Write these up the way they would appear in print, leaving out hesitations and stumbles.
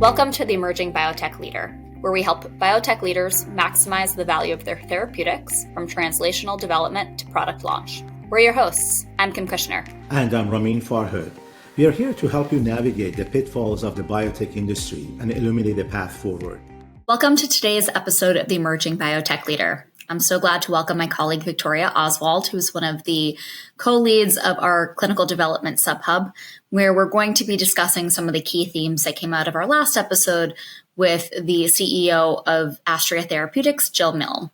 Welcome to the Emerging Biotech Leader, where we help biotech leaders maximize the value of their therapeutics from translational development to product launch. We're your hosts. I'm Kim Kushner. And I'm Ramin Farhad. We are here to help you navigate the pitfalls of the biotech industry and illuminate the path forward. Welcome to today's episode of the Emerging Biotech Leader. I'm so glad to welcome my colleague Victoria Oswald, who's one of the co-leads of our clinical development subhub, where we're going to be discussing some of the key themes that came out of our last episode with the CEO of Astria Therapeutics, Jill Milne.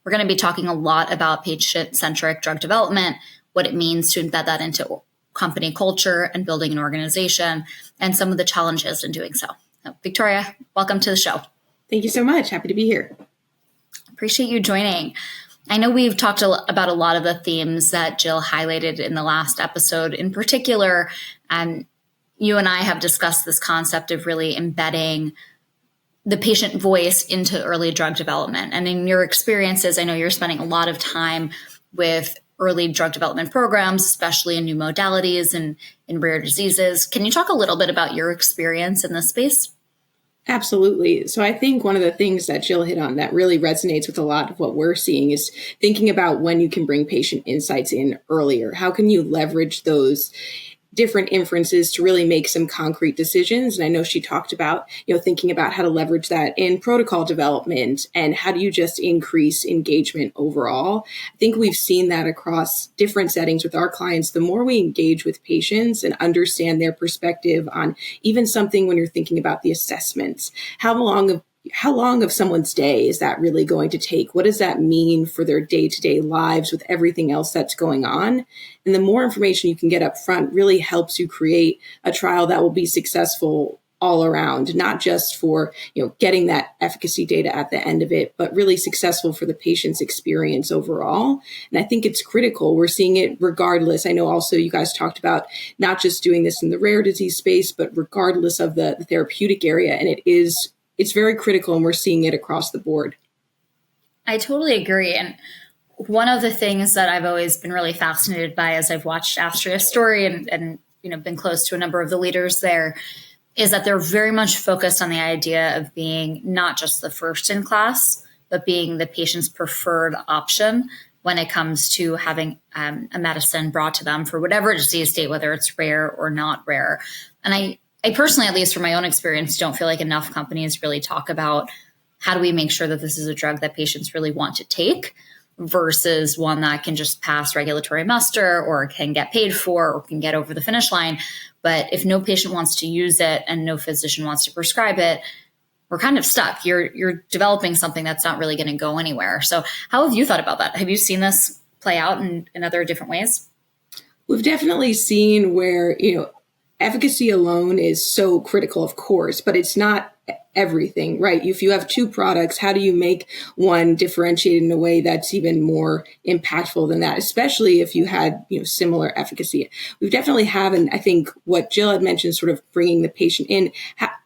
We're going to be talking a lot about patient-centric drug development, what it means to embed that into company culture and building an organization, and some of the challenges in doing so. Victoria, welcome to the show. Thank you so much. Happy to be here. Appreciate you joining. I know we've talked about a lot of the themes that Jill highlighted in the last episode. In particular, you and I have discussed this concept of really embedding the patient voice into early drug development. And in your experiences, I know you're spending a lot of time with early drug development programs, especially in new modalities and in rare diseases. Can you talk a little bit about your experience in this space? Absolutely. So I think one of the things that Jill hit on that really resonates with a lot of what we're seeing is thinking about when you can bring patient insights in earlier. How can you leverage those different inferences to really make some concrete decisions? And I know she talked about, thinking about how to leverage that in protocol development and how do you just increase engagement overall. I think we've seen that across different settings with our clients. The more we engage with patients and understand their perspective on even something when you're thinking about the assessments, how long of someone's day is that really going to take? What does that mean for their day-to-day lives with everything else that's going on? And the more information you can get up front really helps you create a trial that will be successful all around, not just for, getting that efficacy data at the end of it, but really successful for the patient's experience overall. And I think it's critical. We're seeing it regardless. I know also you guys talked about not just doing this in the rare disease space, but regardless of the therapeutic area. And it's very critical, and we're seeing it across the board. I totally agree. And one of the things that I've always been really fascinated by as I've watched Astria's story and been close to a number of the leaders there is that they're very much focused on the idea of being not just the first in class, but being the patient's preferred option when it comes to having a medicine brought to them for whatever disease state, whether it's rare or not rare. And I personally, at least from my own experience, don't feel like enough companies really talk about how do we make sure that this is a drug that patients really want to take versus one that can just pass regulatory muster or can get paid for or can get over the finish line. But if no patient wants to use it and no physician wants to prescribe it, we're kind of stuck. You're developing something that's not really going to go anywhere. So how have you thought about that? Have you seen this play out in other different ways? We've definitely seen where, efficacy alone is so critical, of course, but it's not everything, right? If you have two products, how do you make one differentiated in a way that's even more impactful than that, especially if you had, similar efficacy? We definitely have, and I think what Jill had mentioned, sort of bringing the patient in,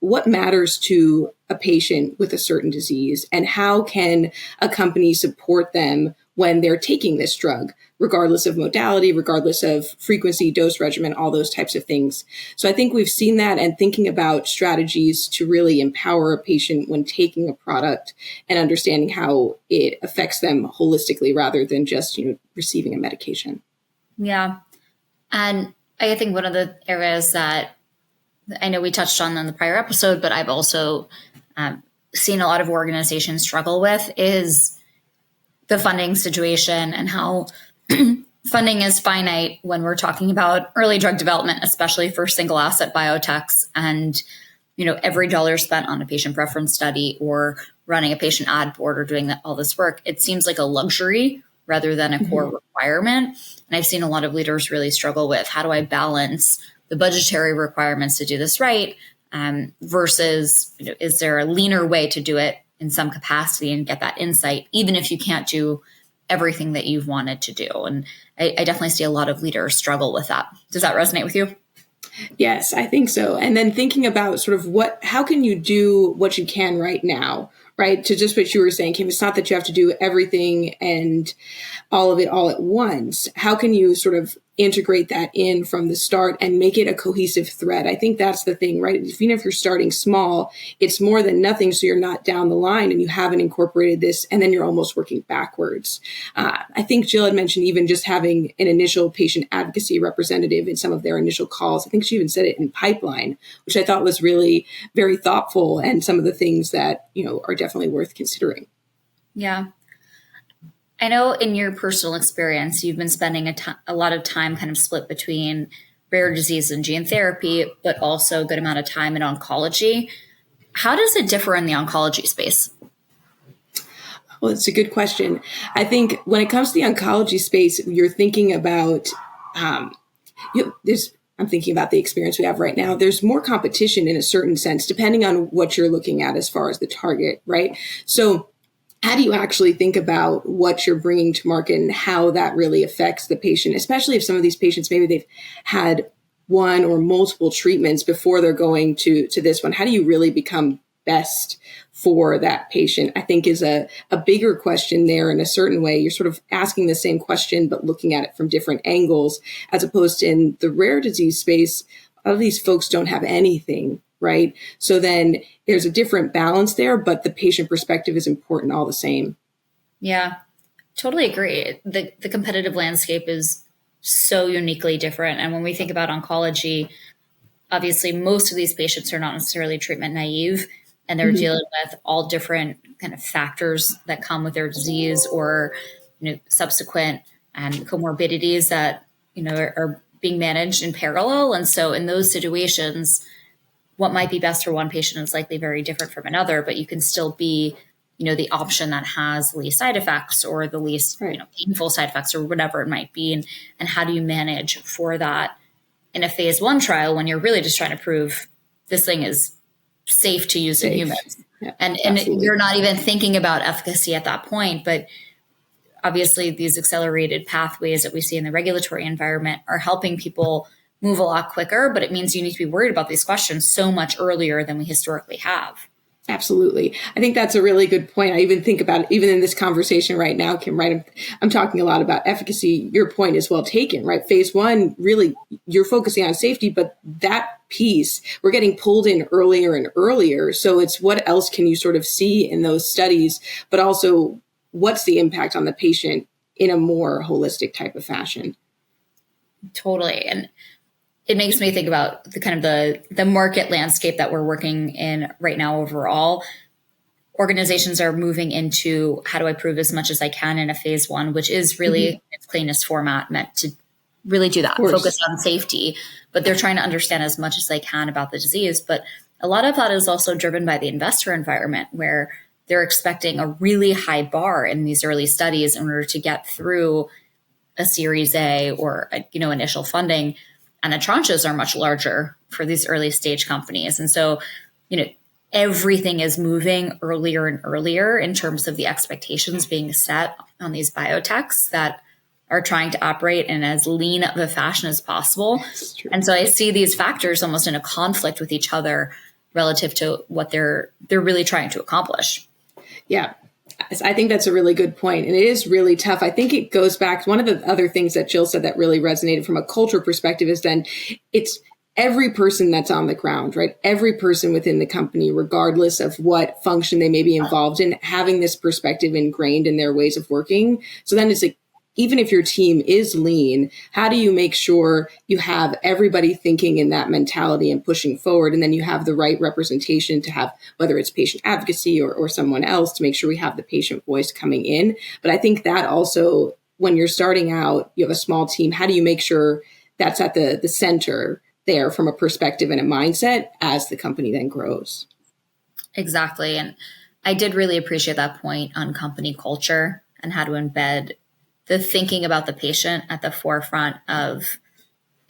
what matters to a patient with a certain disease, and how can a company support them when they're taking this drug, regardless of modality, regardless of frequency, dose regimen, all those types of things. So I think we've seen that, and thinking about strategies to really empower a patient when taking a product and understanding how it affects them holistically rather than just, receiving a medication. Yeah. And I think one of the areas that I know we touched on in the prior episode, but I've also seen a lot of organizations struggle with is the funding situation and how funding is finite when we're talking about early drug development, especially for single asset biotechs. And, every dollar spent on a patient preference study or running a patient ad board or doing all this work, it seems like a luxury rather than a core requirement. And I've seen a lot of leaders really struggle with how do I balance the budgetary requirements to do this right versus, is there a leaner way to do it in some capacity and get that insight, even if you can't do everything that you've wanted to do. And I definitely see a lot of leaders struggle with that. Does that resonate with you? Yes, I think so. And then thinking about sort of how can you do what you can right now, right? To just what you were saying, Kim, it's not that you have to do everything and all of it all at once. How can you sort of integrate that in from the start and make it a cohesive thread. I think that's the thing, right? Even if you're starting small, it's more than nothing. So you're not down the line and you haven't incorporated this and then you're almost working backwards. I think Jill had mentioned even just having an initial patient advocacy representative in some of their initial calls. I think she even said it in pipeline, which I thought was really very thoughtful and some of the things that, are definitely worth considering. Yeah. I know in your personal experience, you've been spending a lot of time kind of split between rare disease and gene therapy, but also a good amount of time in oncology. How does it differ in the oncology space? Well, it's a good question. I think when it comes to the oncology space, you're thinking about, I'm thinking about the experience we have right now. There's more competition in a certain sense, depending on what you're looking at as far as the target, right? So how do you actually think about what you're bringing to market and how that really affects the patient, especially if some of these patients, maybe they've had one or multiple treatments before they're going to this one? How do you really become best for that patient? I think is a bigger question there in a certain way. You're sort of asking the same question, but looking at it from different angles, as opposed to in the rare disease space, a lot of these folks don't have anything, right? So then there's a different balance there, but the patient perspective is important all the same. Yeah, totally agree. The competitive landscape is so uniquely different. And when we think about oncology, obviously most of these patients are not necessarily treatment naive, and they're dealing with all different kind of factors that come with their disease or, subsequent comorbidities that, are being managed in parallel. And so in those situations, what might be best for one patient is likely very different from another, but you can still be, the option that has the least side effects or the least, painful side effects or whatever it might be. And how do you manage for that in a phase 1 trial when you're really just trying to prove this thing is safe to use in humans? Yeah, and you're not even thinking about efficacy at that point, but obviously these accelerated pathways that we see in the regulatory environment are helping people move a lot quicker, but it means you need to be worried about these questions so much earlier than we historically have. Absolutely. I think that's a really good point. I even think about it, even in this conversation right now, Kim, right? I'm talking a lot about efficacy. Your point is well taken, right? Phase 1, really, you're focusing on safety, but that piece, we're getting pulled in earlier and earlier. So it's what else can you sort of see in those studies, but also what's the impact on the patient in a more holistic type of fashion? Totally. And it makes me think about the kind of the market landscape that we're working in right now overall. Organizations are moving into how do I prove as much as I can in a phase 1, which is really its cleanest format, meant to really do that, focus on safety. But they're trying to understand as much as they can about the disease. But a lot of that is also driven by the investor environment, where they're expecting a really high bar in these early studies in order to get through a Series A or initial funding. And the tranches are much larger for these early stage companies. And so, everything is moving earlier and earlier in terms of the expectations being set on these biotechs that are trying to operate in as lean of a fashion as possible. And so I see these factors almost in a conflict with each other relative to what they're really trying to accomplish. Yeah. I think that's a really good point. And it is really tough. I think it goes back to one of the other things that Jill said that really resonated from a culture perspective is then it's every person that's on the ground, right? Every person within the company, regardless of what function they may be involved in, having this perspective ingrained in their ways of working. So then it's like, even if your team is lean, how do you make sure you have everybody thinking in that mentality and pushing forward? And then you have the right representation to have, whether it's patient advocacy or someone else, to make sure we have the patient voice coming in. But I think that also, when you're starting out, you have a small team, how do you make sure that's at the center there from a perspective and a mindset as the company then grows? Exactly. And I did really appreciate that point on company culture and how to embed the thinking about the patient at the forefront of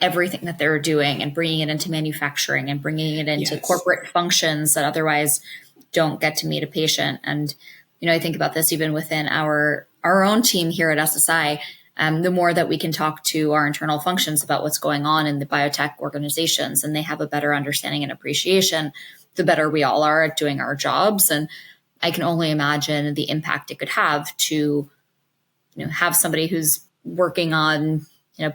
everything that they're doing, and bringing it into manufacturing and bringing it into corporate functions that otherwise don't get to meet a patient. And, I think about this even within our own team here at SSI. The more that we can talk to our internal functions about what's going on in the biotech organizations, and they have a better understanding and appreciation, the better we all are at doing our jobs. And I can only imagine the impact it could have to have somebody who's working on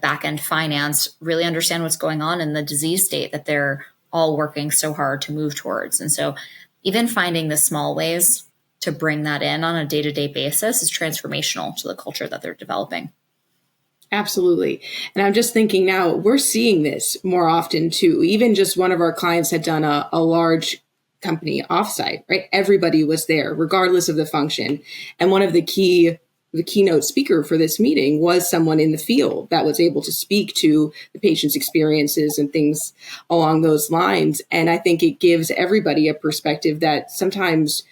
back end finance really understand what's going on in the disease state that they're all working so hard to move towards. And so even finding the small ways to bring that in on a day-to-day basis is transformational to the culture that they're developing. Absolutely. And I'm just thinking now, we're seeing this more often too. Even just one of our clients had done a large company offsite, right? Everybody was there, regardless of the function. And one of the keynote speaker for this meeting was someone in the field that was able to speak to the patient's experiences and things along those lines. And I think it gives everybody a perspective that sometimes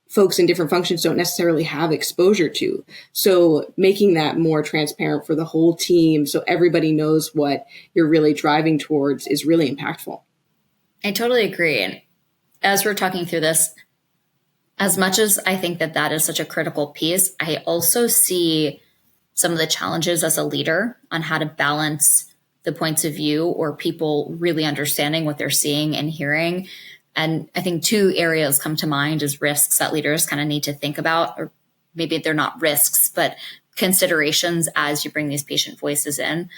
folks in different functions don't necessarily have exposure to. So making that more transparent for the whole team so everybody knows what you're really driving towards is really impactful. I totally agree. And as we're talking through this, as much as I think that that is such a critical piece, I also see some of the challenges as a leader on how to balance the points of view or people really understanding what they're seeing and hearing. And I think two areas come to mind as risks that leaders kind of need to think about, or maybe they're not risks, but considerations as you bring these patient voices in.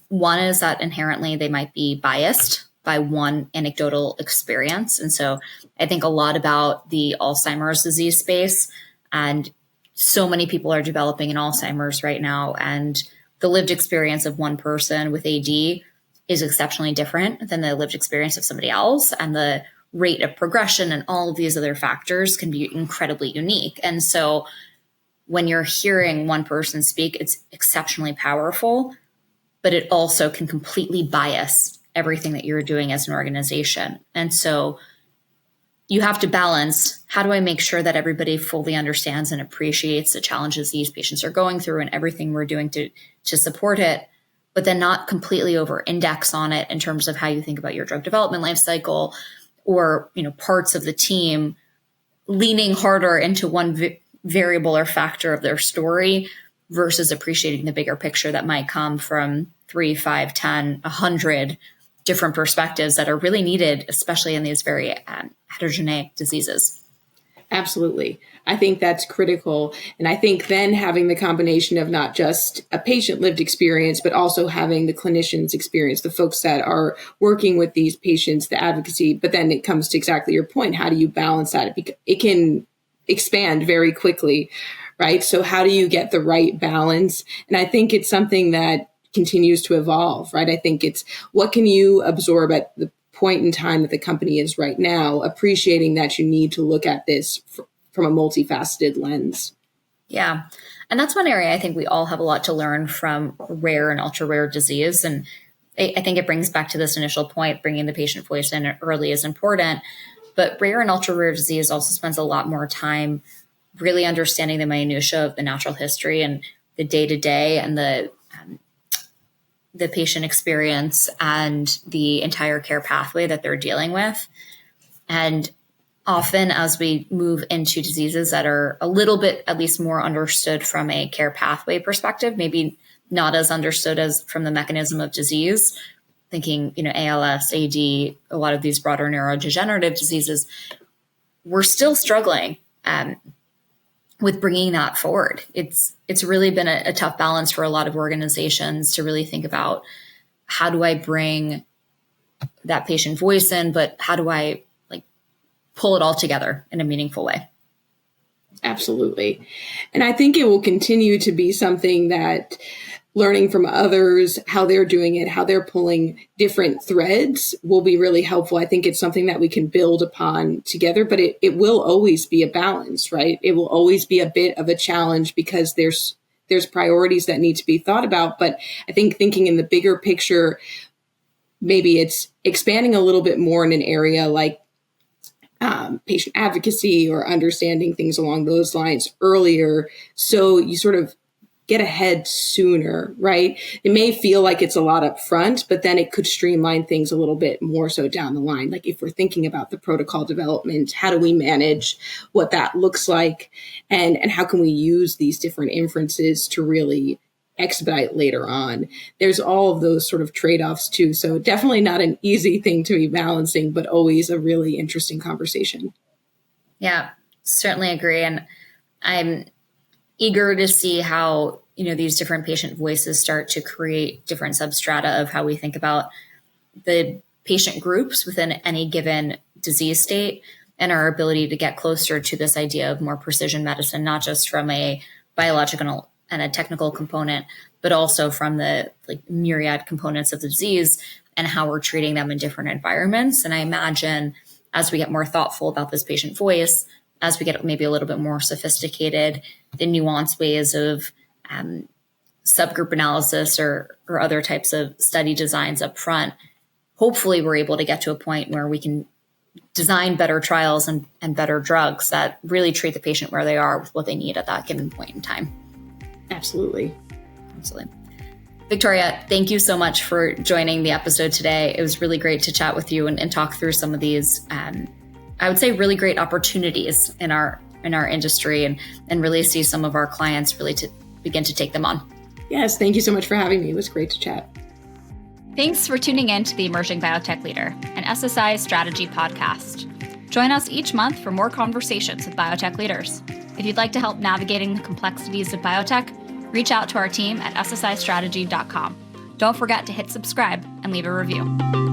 One is that inherently they might be biased by one anecdotal experience. And so I think a lot about the Alzheimer's disease space, and so many people are developing in Alzheimer's right now. And the lived experience of one person with AD is exceptionally different than the lived experience of somebody else. And the rate of progression and all of these other factors can be incredibly unique. And so when you're hearing one person speak, it's exceptionally powerful, but it also can completely bias everything that you're doing as an organization. And so you have to balance, how do I make sure that everybody fully understands and appreciates the challenges these patients are going through and everything we're doing to support it, but then not completely over index on it in terms of how you think about your drug development life cycle, or parts of the team leaning harder into one variable or factor of their story versus appreciating the bigger picture that might come from 3, 5, 10, 100 different perspectives that are really needed, especially in these very heterogeneous diseases. Absolutely. I think that's critical. And I think then having the combination of not just a patient lived experience, but also having the clinician's experience, the folks that are working with these patients, the advocacy, but then it comes to exactly your point. How do you balance that? It can expand very quickly, right? So how do you get the right balance? And I think it's something that continues to evolve, right? I think it's what can you absorb at the point in time that the company is right now, appreciating that you need to look at this from a multifaceted lens. Yeah. And that's one area I think we all have a lot to learn from rare and ultra rare disease. And I think it brings back to this initial point, bringing the patient voice in early is important. But rare and ultra rare disease also spends a lot more time really understanding the minutia of the natural history and the day-to-day and the patient experience and the entire care pathway that they're dealing with. And often as we move into diseases that are a little bit at least more understood from a care pathway perspective, maybe not as understood as from the mechanism of disease, thinking, ALS, AD, a lot of these broader neurodegenerative diseases, we're still struggling with bringing that forward. It's really been a tough balance for a lot of organizations to really think about, how do I bring that patient voice in, but how do I pull it all together in a meaningful way? Absolutely. And I think it will continue to be something that learning from others, how they're doing it, how they're pulling different threads will be really helpful. I think it's something that we can build upon together, but it will always be a balance, right? It will always be a bit of a challenge because there's priorities that need to be thought about. But I think thinking in the bigger picture, maybe it's expanding a little bit more in an area like patient advocacy or understanding things along those lines earlier. So you sort of get ahead sooner, right? It may feel like it's a lot up front, but then it could streamline things a little bit more so down the line. Like if we're thinking about the protocol development, how do we manage what that looks like? And how can we use these different inferences to really expedite later on? There's all of those sort of trade-offs too. So definitely not an easy thing to be balancing, but always a really interesting conversation. Yeah, certainly agree. And I'm eager to see how, these different patient voices start to create different substrata of how we think about the patient groups within any given disease state, and our ability to get closer to this idea of more precision medicine, not just from a biological and a technical component, but also from the myriad components of the disease and how we're treating them in different environments. And I imagine as we get more thoughtful about this patient voice, as we get maybe a little bit more sophisticated, the nuanced ways of subgroup analysis or other types of study designs up front, hopefully we're able to get to a point where we can design better trials and better drugs that really treat the patient where they are with what they need at that given point in time. Absolutely. Victoria, thank you so much for joining the episode today. It was really great to chat with you and talk through some of these, I would say, really great opportunities in our industry and really see some of our clients really to begin to take them on. Yes, thank you so much for having me. It was great to chat. Thanks for tuning in to the Emerging Biotech Leader, an SSI Strategy podcast. Join us each month for more conversations with biotech leaders. If you'd like to help navigating the complexities of biotech, reach out to our team at ssistrategy.com. Don't forget to hit subscribe and leave a review.